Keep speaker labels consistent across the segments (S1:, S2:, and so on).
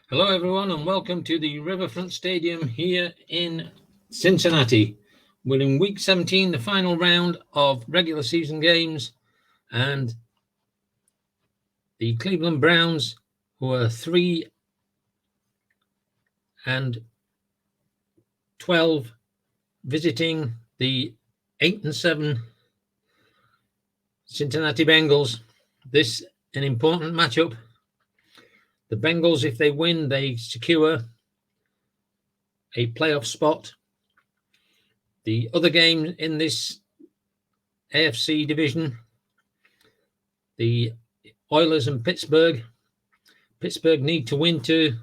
S1: Hello, everyone, and welcome to the Riverfront Stadium here in Cincinnati. We're in Week 17, the final round of regular season games, and the Cleveland Browns, who are 3-12, visiting the 8-7 Cincinnati Bengals. This an important matchup. The Bengals, if they win, they secure a playoff spot. The other game in this AFC division, the Oilers and Pittsburgh. Pittsburgh need to win to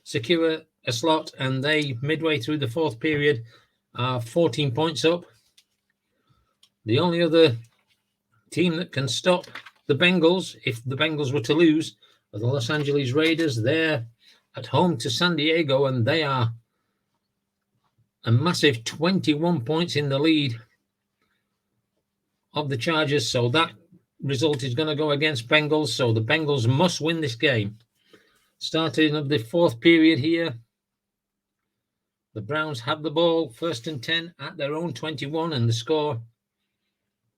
S1: secure a slot, and they, midway through the fourth period, are 14 points up. The only other team that can stop the Bengals, if the Bengals were to lose, are the Los Angeles Raiders. They're at home to San Diego, and they are a massive 21 points in the lead of the Chargers. So that result is going to go against Bengals. So the Bengals must win this game. Starting of the fourth period here, the Browns have the ball, 1st and 10 at their own 21, and the score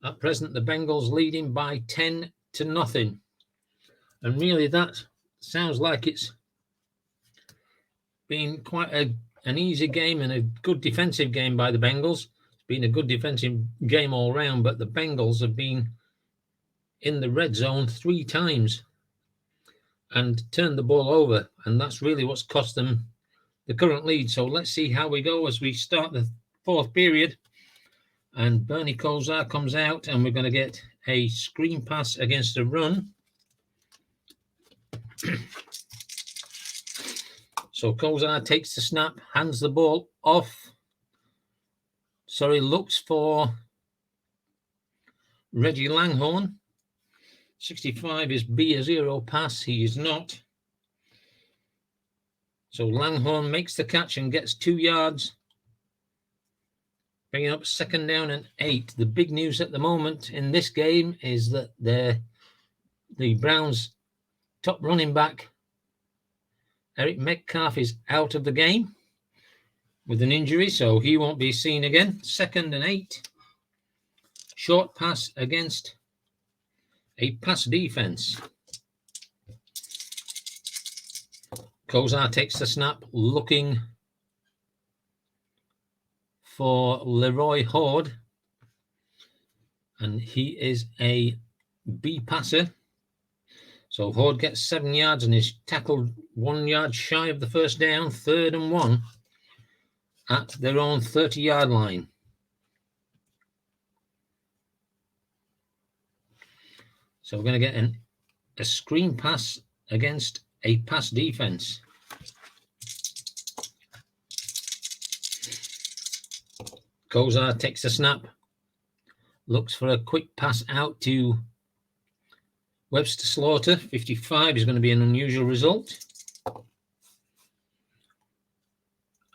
S1: at present, the Bengals leading by 10-0. And really, that sounds like it's been quite an easy game and a good defensive game by the Bengals. It's been a good defensive game all round, but the Bengals have been in the red zone 3 times and turned the ball over, and that's really what's cost them the current lead. So let's see how we go as we start the fourth period. And Bernie Kosar comes out, and we're going to get a screen pass against a run. So Kosar takes the snap, hands the ball off. Looks for Reggie Langhorne. 65 is B, a 0 pass. He is not. So Langhorne makes the catch and gets 2 yards, bringing up 2nd down and 8. The big news at the moment in this game is that the Browns' top running back, Eric Metcalf, is out of the game with an injury, so he won't be seen again. 2nd and 8. Short pass against a pass defense. Kosar takes the snap, looking for Leroy Horde, and he is a B passer. So Horde gets 7 yards and is tackled 1 yard shy of the 1st down. 3rd and 1 at their own 30-yard line. So we're going to get a screen pass against a pass defense. Kosar takes the snap, looks for a quick pass out to Webster Slaughter. 55 is going to be an unusual result.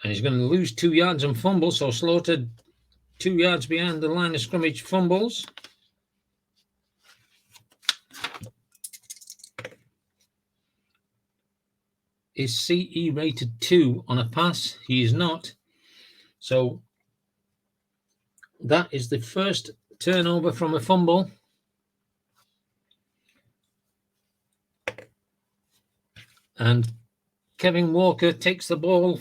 S1: And he's going to lose 2 yards and fumble. So Slaughter 2 yards behind the line of scrimmage fumbles. Is CE rated 2 on a pass? He is not. So that is the first turnover from a fumble. And Kevin Walker takes the ball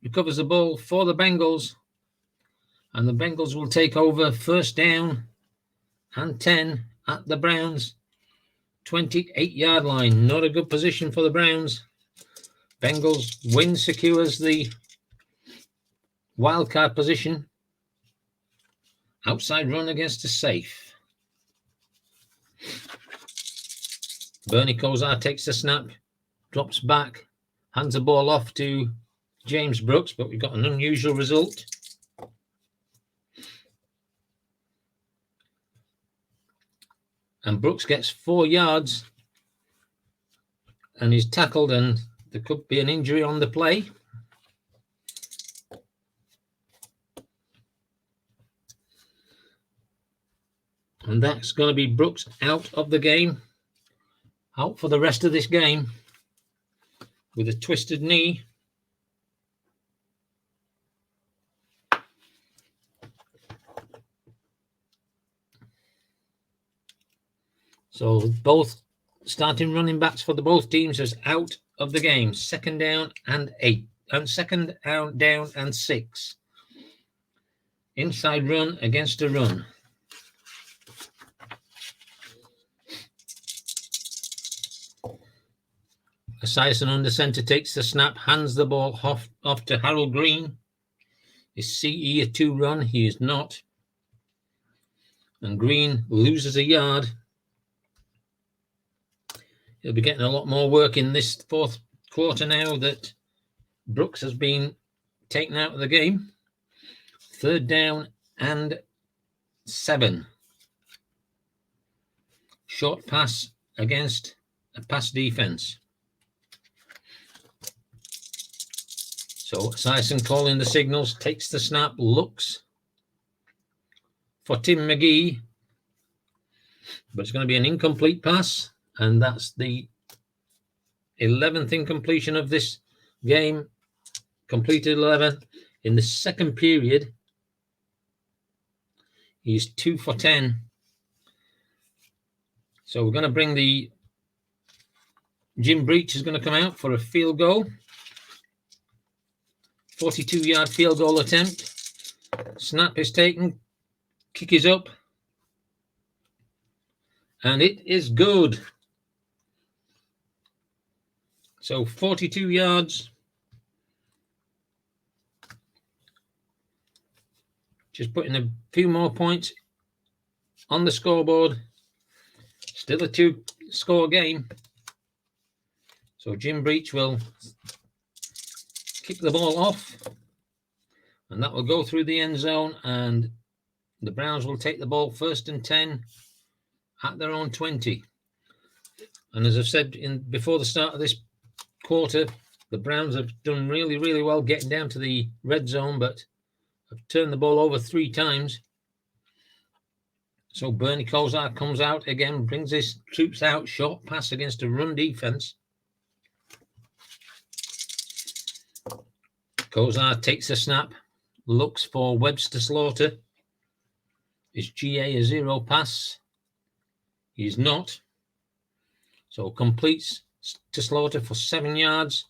S1: recovers the ball for the Bengals. And the Bengals will take over 1st down and 10 at the Browns' 28-yard line. Not a good position for the Browns. Bengals win secures the wildcard position. Outside run against a safe. Bernie Kosar takes the snap, drops back, hands the ball off to James Brooks, but we've got an unusual result. And Brooks gets 4 yards and he's tackled, and there could be an injury on the play. And that's going to be Brooks out of the game, out for the rest of this game. with a twisted knee. So both starting running backs for the both teams is out of the game. Second down and 8. And second down and 6. Inside run against a run. Esiason under center takes the snap, hands the ball off to Harold Green. Is CE a 2 run? He is not. And Green loses a yard. He'll be getting a lot more work in this fourth quarter now that Brooks has been taken out of the game. Third down and 7. Short pass against a pass defense. So Esiason calling the signals, takes the snap, looks for Tim McGee, but it's going to be an incomplete pass, and that's the 11th incompletion of this game. Completed 11 in the second period. He's 2 for 10. So we're going to bring the Jim Breach is going to come out for a field goal. 42-yard field goal attempt. Snap is taken. Kick is up. And it is good. So 42 yards. Just putting a few more points on the scoreboard. Still a 2-score game. So Jim Breach will kick the ball off. And that will go through the end zone. And the Browns will take the ball 1st and 10 at their own 20. And as I've said before the start of this quarter, the Browns have done really, really well getting down to the red zone, but have turned the ball over 3 times. So Bernie Kosar comes out again, brings his troops out, short pass against a run defense. Kosar takes a snap, looks for Webster Slaughter. Is GA a 0 pass? He's not. So completes to Slaughter for 7 yards.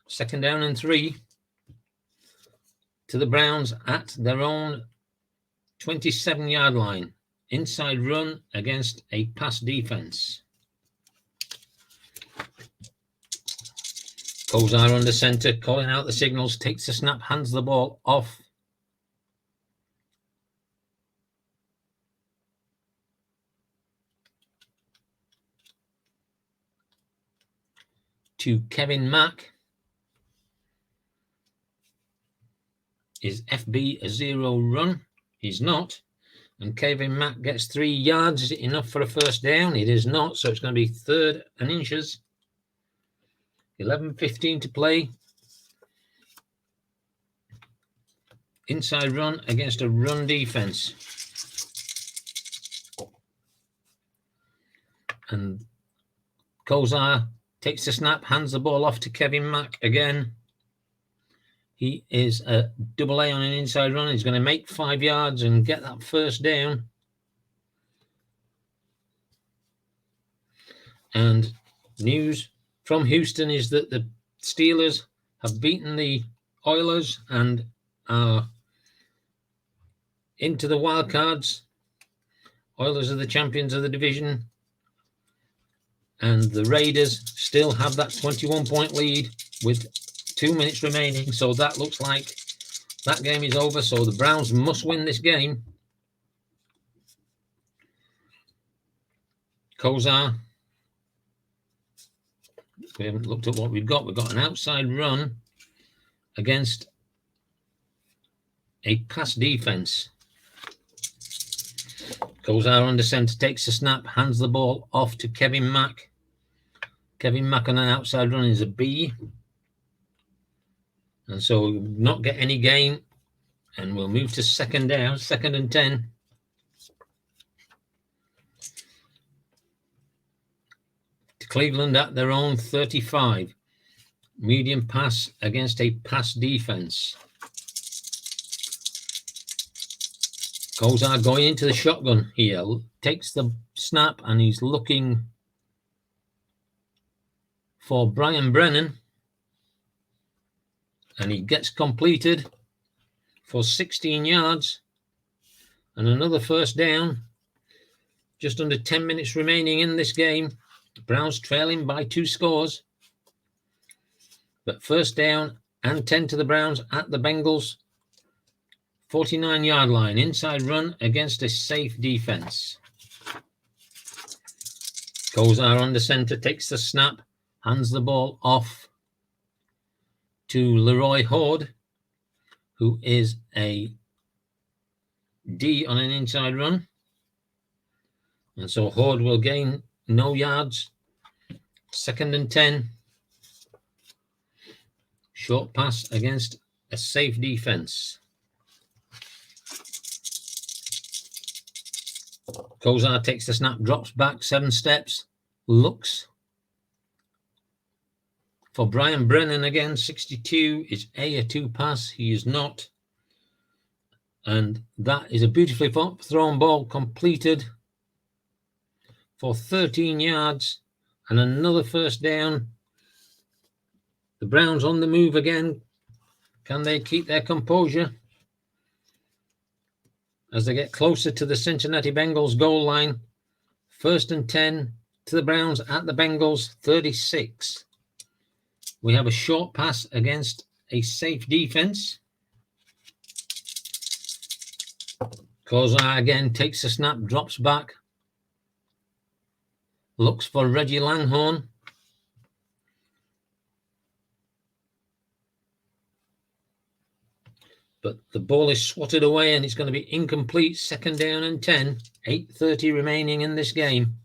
S1: Second down and 3 to the Browns at their own 27-yard line. Inside run against a pass defense. Kosar under center, calling out the signals, takes the snap, hands the ball off. To Kevin Mack. Is FB a 0 run? He's not. And Kevin Mack gets 3 yards. Is it enough for a first down? It is not. So it's going to be 3rd and inches. 11:15 to play. Inside run against a run defense. And Kosar takes the snap, hands the ball off to Kevin Mack again. He is a double A on an inside run. He's going to make 5 yards and get that first down. And news from Houston is that the Steelers have beaten the Oilers and are into the Wildcards. Oilers are the champions of the division. And the Raiders still have that 21-point lead with 2 minutes remaining. So that looks like that game is over. So the Browns must win this game. Kosar. We haven't looked at what we've got. We've got an outside run against a pass defense. Kosar under center, takes the snap, hands the ball off to Kevin Mack. Kevin Mack on an outside run is a B. And so we'll not get any gain. And we'll move to second down, 2nd and 10. To Cleveland at their own 35. Medium pass against a pass defense. Kozar going into the shotgun here. Takes the snap and he's looking for Brian Brennan. And he gets completed for 16 yards. And another first down. Just under 10 minutes remaining in this game. The Browns trailing by 2 scores. But first down and 10 to the Browns at the Bengals 49-yard line. Inside run against a safe defense. Kozar on the center, takes the snap, hands the ball off to Leroy Horde, who is a D on an inside run. And so Horde will gain no yards. 2nd and 10. Short pass against a safe defense. Kozar takes the snap, drops back 7 steps, looks for Brian Brennan again. 62 is a 2 pass. He is not. And that is a beautifully thrown ball completed for 13 yards and another first down. The Browns on the move again. Can they keep their composure as they get closer to the Cincinnati Bengals goal line? 1st and 10 to the Browns at the Bengals 36. We have a short pass against a safe defense. Kozar again takes the snap, drops back, looks for Reggie Langhorne. But the ball is swatted away and it's going to be incomplete. 2nd down and 10. 8:30 remaining in this game.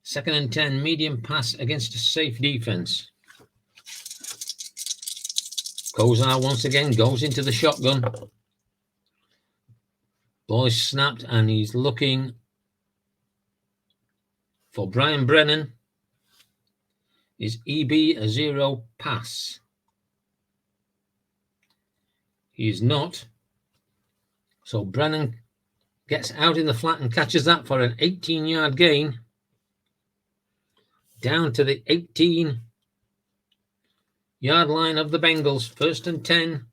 S1: 2nd and 10. Medium pass against a safe defense. Kozar once again goes into the shotgun. Ball is snapped and he's looking for Brian Brennan. Is EB a 0 pass? He is not. So Brennan gets out in the flat and catches that for an 18-yard gain. Down to the 18-yard line of the Bengals. 1st and 10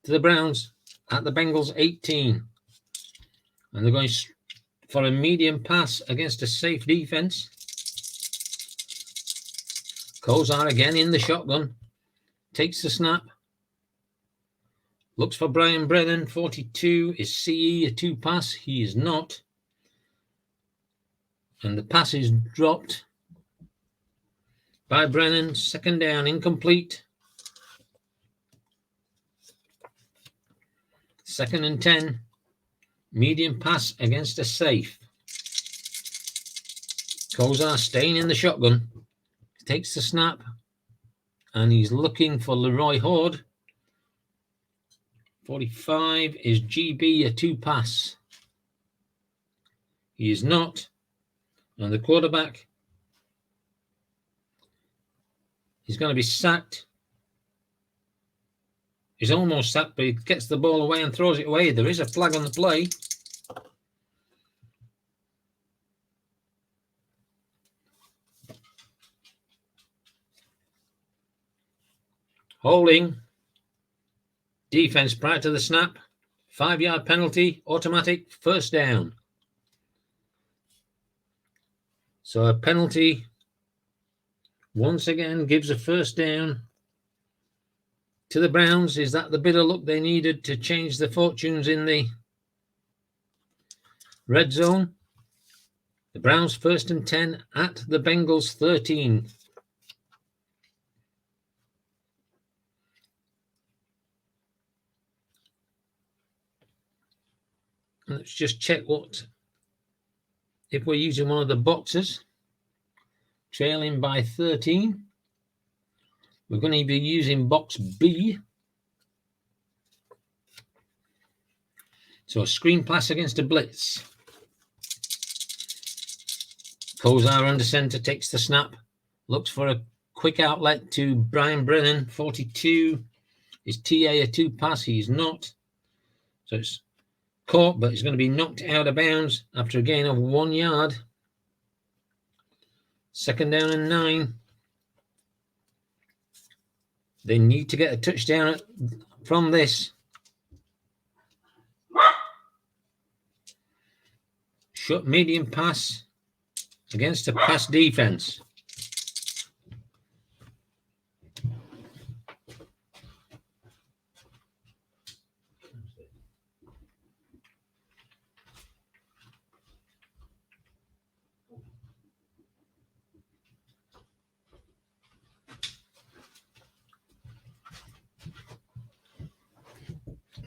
S1: to the Browns at the Bengals 18. And they're going for a medium pass against a safe defense. Kozar again in the shotgun. Takes the snap. Looks for Brian Brennan. 42 is CE, a 2 pass. He is not. And the pass is dropped by Brennan. 2nd down, incomplete. 2nd and 10. Medium pass against a safe. Kozar staying in the shotgun. Takes the snap. And he's looking for Leroy Horde. 45 is GB, a 2 pass. He is not. And the quarterback is going to be sacked. He's almost sacked, but he gets the ball away and throws it away. There is a flag on the play. Holding. Defense prior to the snap. 5-yard penalty. Automatic. First down. So a penalty once again gives a first down to the Browns. Is that the bit of luck they needed to change the fortunes in the red zone? The Browns 1st and 10 at the Bengals 13. Let's just check if we're using one of the boxes. Trailing by 13. We're going to be using box B. So a screen pass against a blitz. Kozar under centre, takes the snap, looks for a quick outlet to Brian Brennan, 42. Is TA a 2-pass? He's not. So it's caught, but it's going to be knocked out of bounds after a gain of 1 yard. 2nd down and 9. They need to get a touchdown from this. Short medium pass against a pass defense.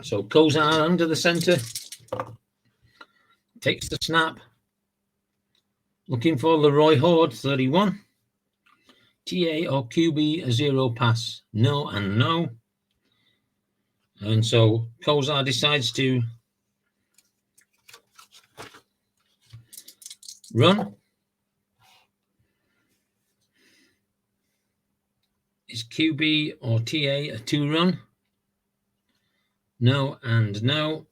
S1: So Kozar under the center, takes the snap, looking for Leroy Horde, 31. TA or QB, a 0 pass. No and no. And so Kozar decides to run. Is QB or TA a 2-run? No and no.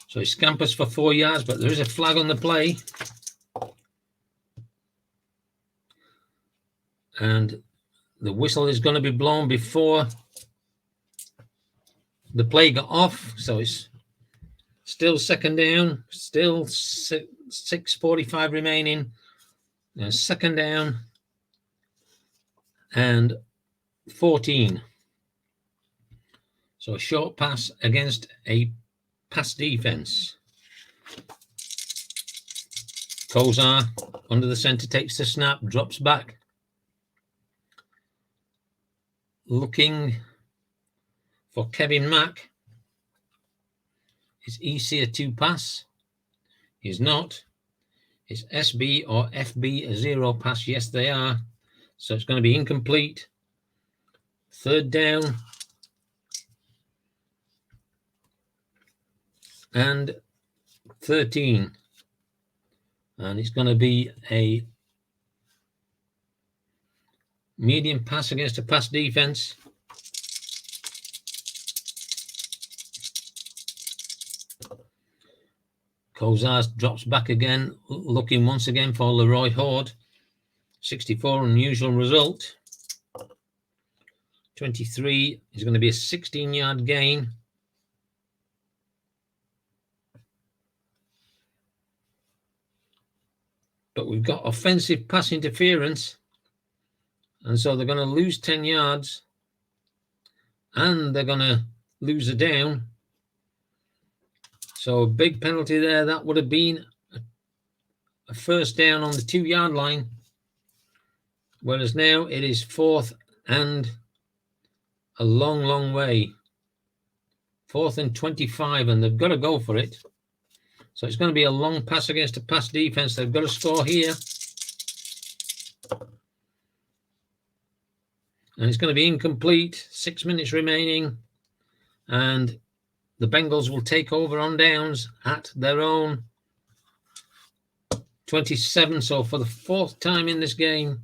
S1: So he scampers for 4 yards, but there is a flag on the play. And the whistle is going to be blown before the play got off. So it's still 2nd down, still 6:45 remaining. 2nd down and 14. So a short pass against a pass defense. Kozar under the center, takes the snap, drops back. Looking for Kevin Mack. Is EC a 2-pass? He's not. Is SB or FB a 0 pass? Yes, they are. So it's going to be incomplete. 3rd down and 13. And it's going to be a medium pass against a pass defense. Kozar drops back again, looking once again for Leroy Horde. 64, unusual result. 23 is going to be a 16-yard gain. But we've got offensive pass interference. And so they're going to lose 10 yards. And they're going to lose a down. So a big penalty there. That would have been a 1st down on the 2-yard line. Whereas now it is 4th and a long, long way. 4th and 25, and they've got to go for it. So it's going to be a long pass against a pass defense. They've got to score here. And it's going to be incomplete. 6 minutes remaining. And the Bengals will take over on downs at their own 27. So for the 4th time in this game,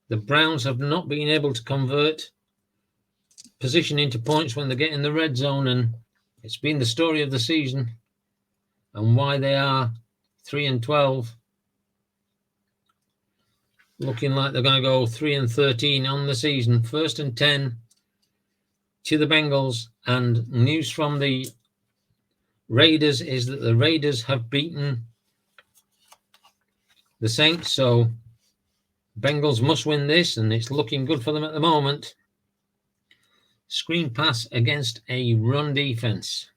S1: the Browns have not been able to convert position into points when they get in the red zone. And it's been the story of the season and why they are 3-12. Looking like they're going to go 3-13 on the season. 1st and 10 to the Bengals. And news from the Raiders is that the Raiders have beaten the Saints. So Bengals must win this, and it's looking good for them at the moment. Screen pass against a run defense.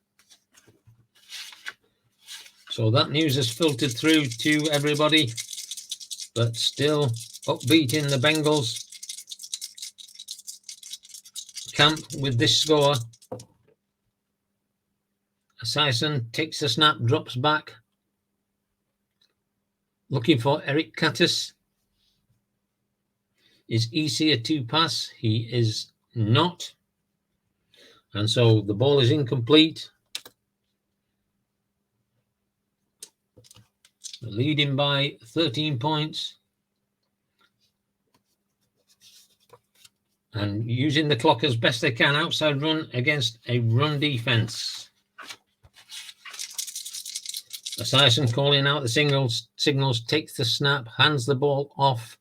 S1: So that news has filtered through to everybody, but still upbeat in the Bengals camp with this score. Sison takes the snap, drops back. Looking for Eric Cattis. Is EC a 2-pass? He is not. And so the ball is incomplete. leading by 13 points. And using the clock as best they can, outside run against a run defense. Esiason calling out the signals, takes the snap, hands the ball off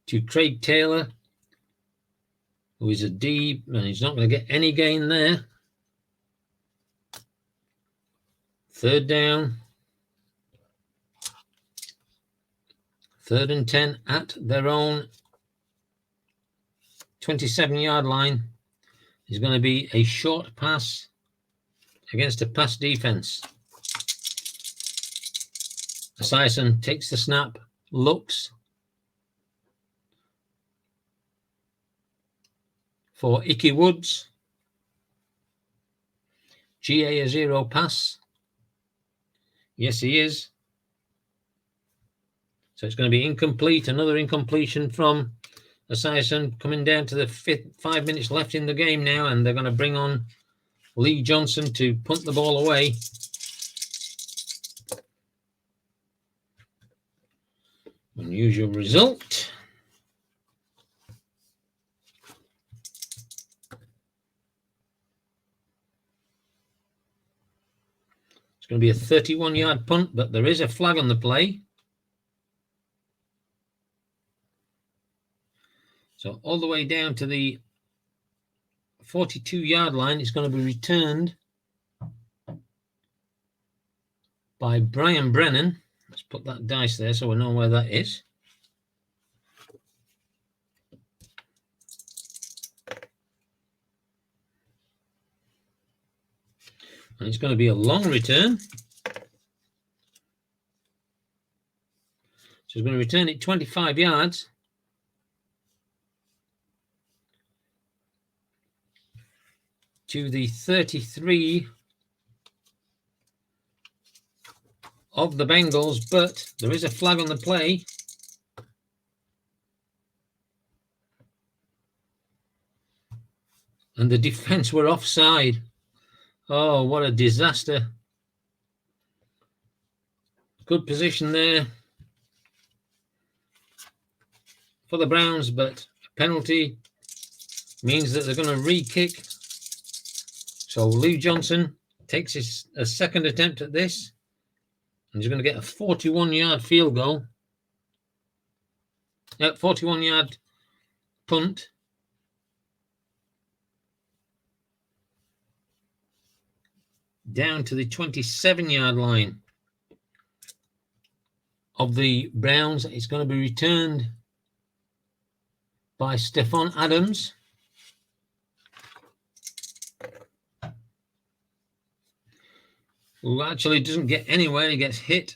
S1: to Craig Taylor, who is a D, and he's not going to get any gain there. Third down. 3rd and 10 at their own 27-yard line. Is going to be a short pass against a pass defense. Esiason takes the snap, looks for Icky Woods. GA a 0 pass. Yes, he is. So it's going to be incomplete. Another incompletion from Esiason, coming down to the 5 minutes left in the game now, and they're going to bring on Lee Johnson to punt the ball away. Unusual result. It's going to be a 31-yard punt, but there is a flag on the play. So all the way down to the 42-yard line, it's going to be returned by Brian Brennan. Let's put that dice there so we know where that is. And it's going to be a long return. So it's going to return it 25 yards. To the 33 of the Bengals, but there is a flag on the play. And the defense were offside. Oh, what a disaster. Good position there for the Browns, but a penalty means that they're going to re-kick. So Lee Johnson takes a second attempt at this, and he's going to get a 41-yard field goal. 41-yard punt. Down to the 27-yard line of the Browns. It's going to be returned by Stephon Adams. Who actually doesn't get anywhere. He gets hit.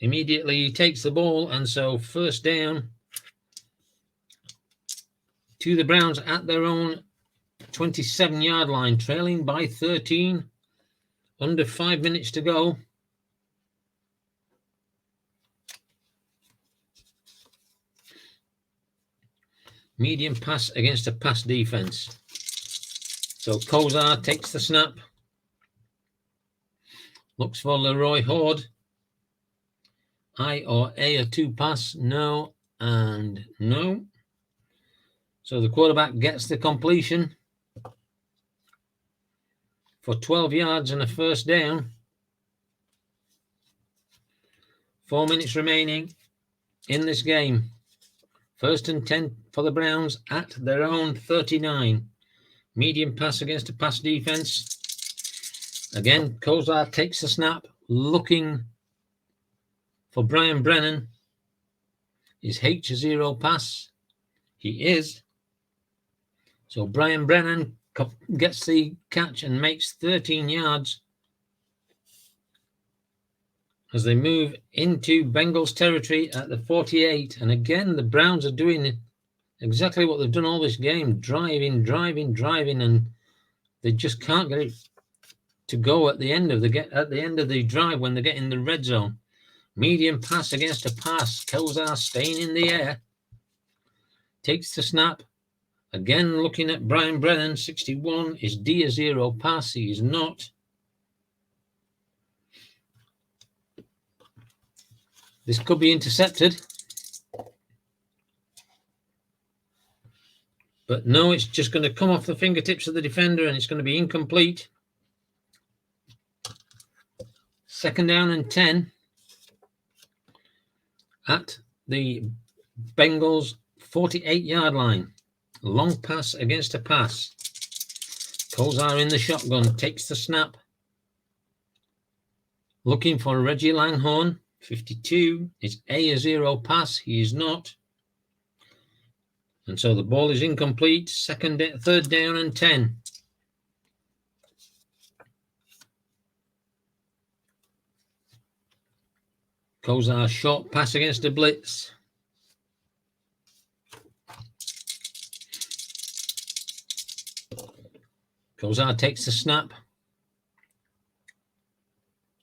S1: Immediately he takes the ball, and so first down to the Browns at their own 27-yard line, trailing by 13. Under 5 minutes to go. Medium pass against a pass defense. So Kozar takes the snap. Looks for Leroy Horde. I or A 2 pass. No and no. So the quarterback gets the completion for 12 yards and a first down. 4 minutes remaining in this game. 1st and 10 for the Browns at their own 39. Medium pass against a pass defense. Again, Kozar takes the snap, looking for Brian Brennan. Is H a 0 pass? He is. So Brian Brennan gets the catch and makes 13 yards as they move into Bengals territory at the 48. And again, the Browns are doing exactly what they've done all this game, driving, and they just can't get it to go at the end of the drive when they get in the red zone. Medium pass against a pass. Kozar staying in the air. Takes the snap. Again, looking at Brian Brennan, 61. Is D a 0 pass? He is not. This could be intercepted. But no, it's just going to come off the fingertips of the defender and it's going to be incomplete. 2nd down and 10 at the Bengals 48-yard line. Long pass against a pass. Kozar in the shotgun, takes the snap. Looking for Reggie Langhorne, 52. It's a 0 pass. He is not. And so the ball is incomplete. 3rd down and 10. Kozar short pass against a blitz. Kozar takes the snap.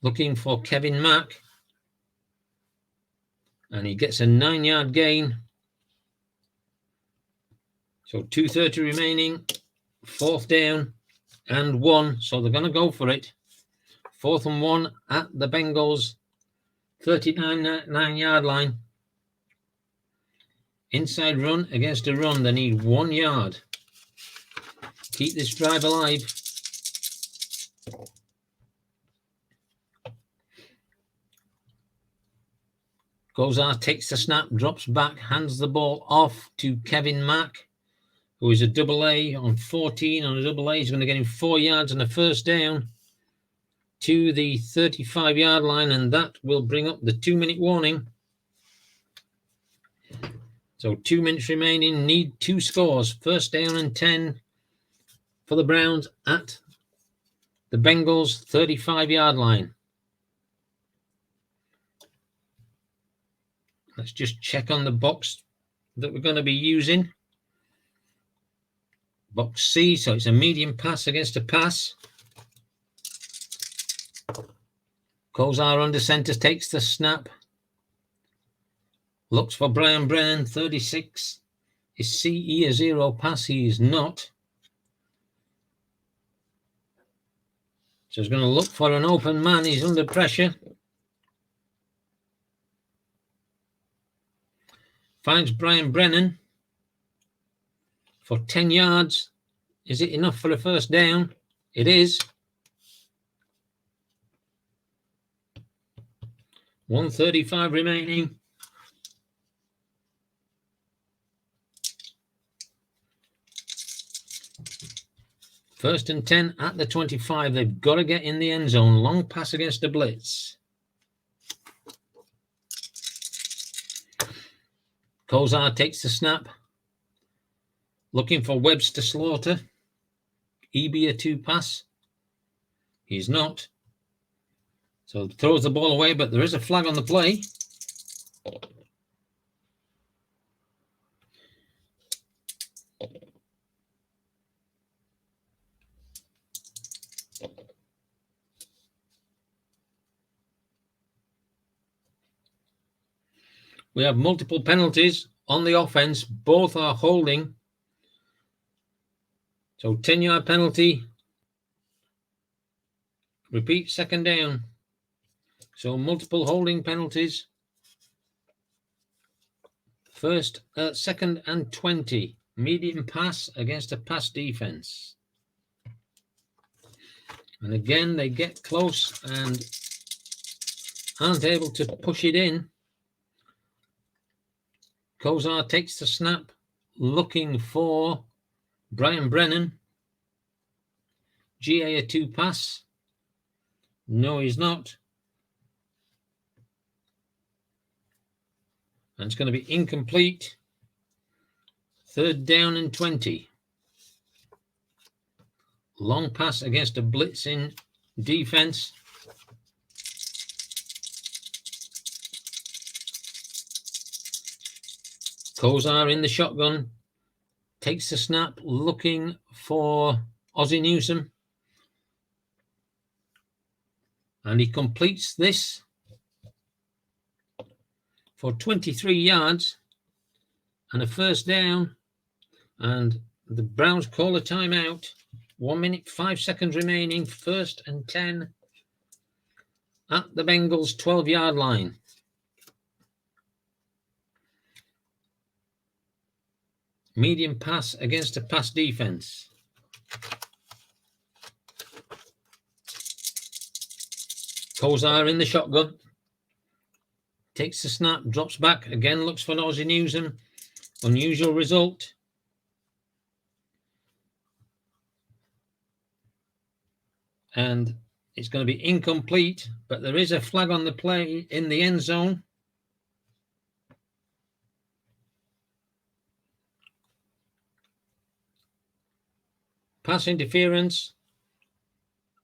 S1: Looking for Kevin Mack. And he gets a 9-yard gain. So 2:30 remaining. 4th down and 1. So they're going to go for it. 4th and 1 at the Bengals 39-yard line. Inside run against a run. They need 1 yard. Keep this drive alive. Kozar takes the snap, drops back, hands the ball off to Kevin Mack, who is a AA on 14 on a AA. He's going to get him 4 yards and a 1st down to the 35-yard line, and that will bring up the 2-minute warning. So 2 minutes remaining, need 2 scores. 1st down and 10 for the Browns at the Bengals 35-yard line. Let's just check on the box that we're going to be using. Box C, so it's a medium pass against a pass. Kozar under center, takes the snap. Looks for Brian Brennan, 36. Is CE a 0 pass? He is not. So he's going to look for an open man. He's under pressure. Finds Brian Brennan for 10 yards. Is it enough for a 1st down? It is. 1:35 remaining. First and 10 at the 25. They've got to get in the end zone. Long pass against a blitz. Kozar takes the snap. Looking for Webster Slaughter. EB a 2 pass. He's not. So throws the ball away, but there is a flag on the play. We have multiple penalties on the offense. Both are holding. So 10-yard penalty. Repeat, 2nd down. So multiple holding penalties. 2nd and 20. Medium pass against a pass defense. And again, they get close and aren't able to push it in. Kozar takes the snap, looking for Brian Brennan. GA a 2 pass. No, he's not. And it's going to be incomplete. 3rd down and 20. Long pass against a blitzing defense. Kozar in the shotgun. Takes the snap, looking for Ozzie Newsome. And he completes this for 23 yards and a 1st down. And the Browns call a timeout. 1 minute, 5 seconds remaining. 1st and 10 at the Bengals 12-yard line. medium pass against a pass defense. Kozar in the shotgun. Takes the snap, drops back, again looks for Ozzie Newsom. Unusual result. And it's going to be incomplete, but there is a flag on the play in the end zone. Pass interference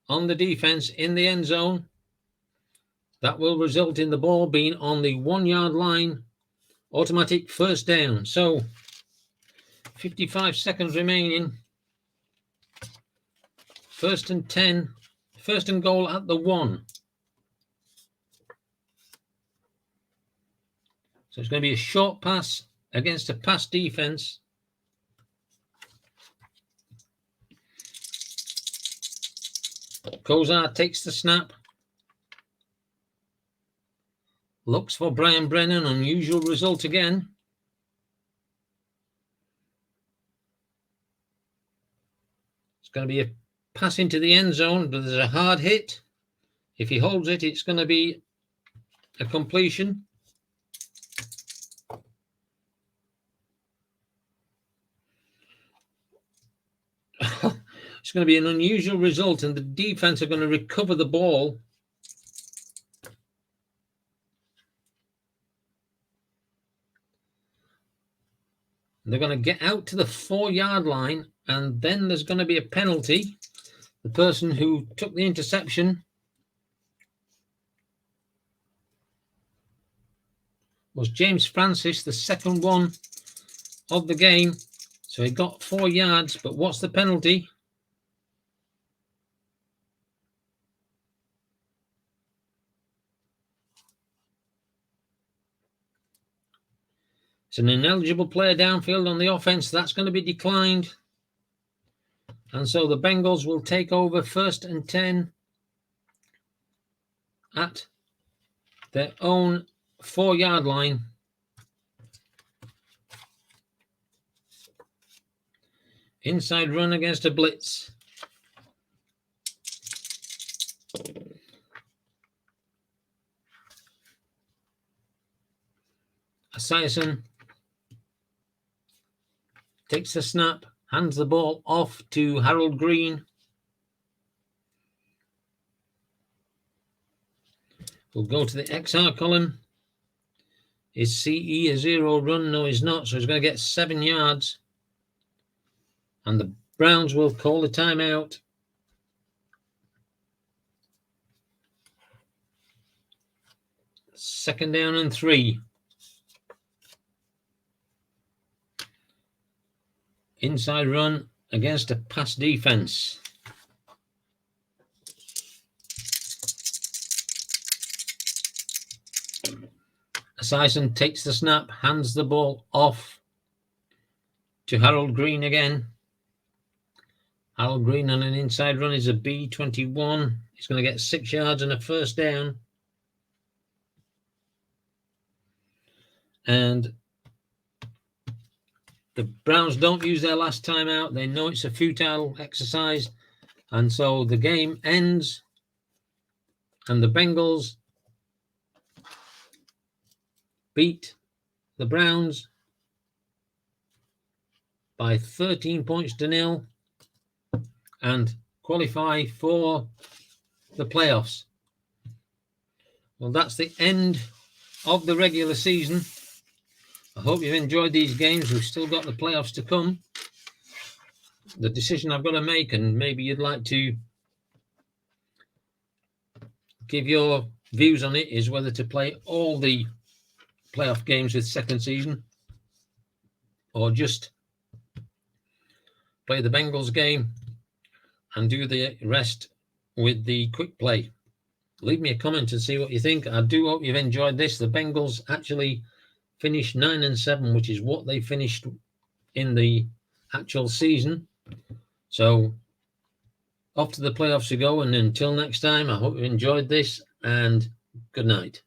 S1: on the defense in the end zone. That will result in the ball being on the 1 yard line. Automatic first down. So 55 seconds remaining. 1st and 10. 1st and goal at the 1. So it's going to be a short pass against a pass defense. Kozar takes the snap. Looks for Brian Brennan. Unusual result again. It's going to be a pass into the end zone, but there's a hard hit. If he holds it, it's going to be a completion. It's going to be an unusual result, and the defense are going to recover the ball. They're going to get out to the 4 yard line, and then there's going to be a penalty. The person who took the interception was James Francis, the second one of the game. So he got 4 yards, but what's the penalty? It's an ineligible player downfield on the offense. That's going to be declined. And so the Bengals will take over 1st and 10 at their own 4 yard line. Inside run against a blitz. Esiason takes the snap, hands the ball off to Harold Green. We'll go to the XR column. Is CE a 0 run? No, he's not. So he's going to get 7 yards. And the Browns will call the timeout. Second down and 3. Inside run against a pass defense. Esiason takes the snap, hands the ball off to Harold Green again. Harold Green on an inside run is a B21. He's going to get 6 yards and a first down. And the Browns don't use their last timeout. They know it's a futile exercise. And so the game ends. And the Bengals beat the Browns by 13 points to 0 and qualify for the playoffs. Well, that's the end of the regular season. I hope you've enjoyed these games. We've still got the playoffs to come. The decision I've got to make, and maybe you'd like to give your views on it, is whether to play all the playoff games with second season or just play the Bengals game and do the rest with the quick play. Leave me a comment and see what you think. I do hope you've enjoyed this. The Bengals actually finished 9-7, which is what they finished in the actual season. So off to the playoffs to go. And until next time, I hope you enjoyed this, and good night.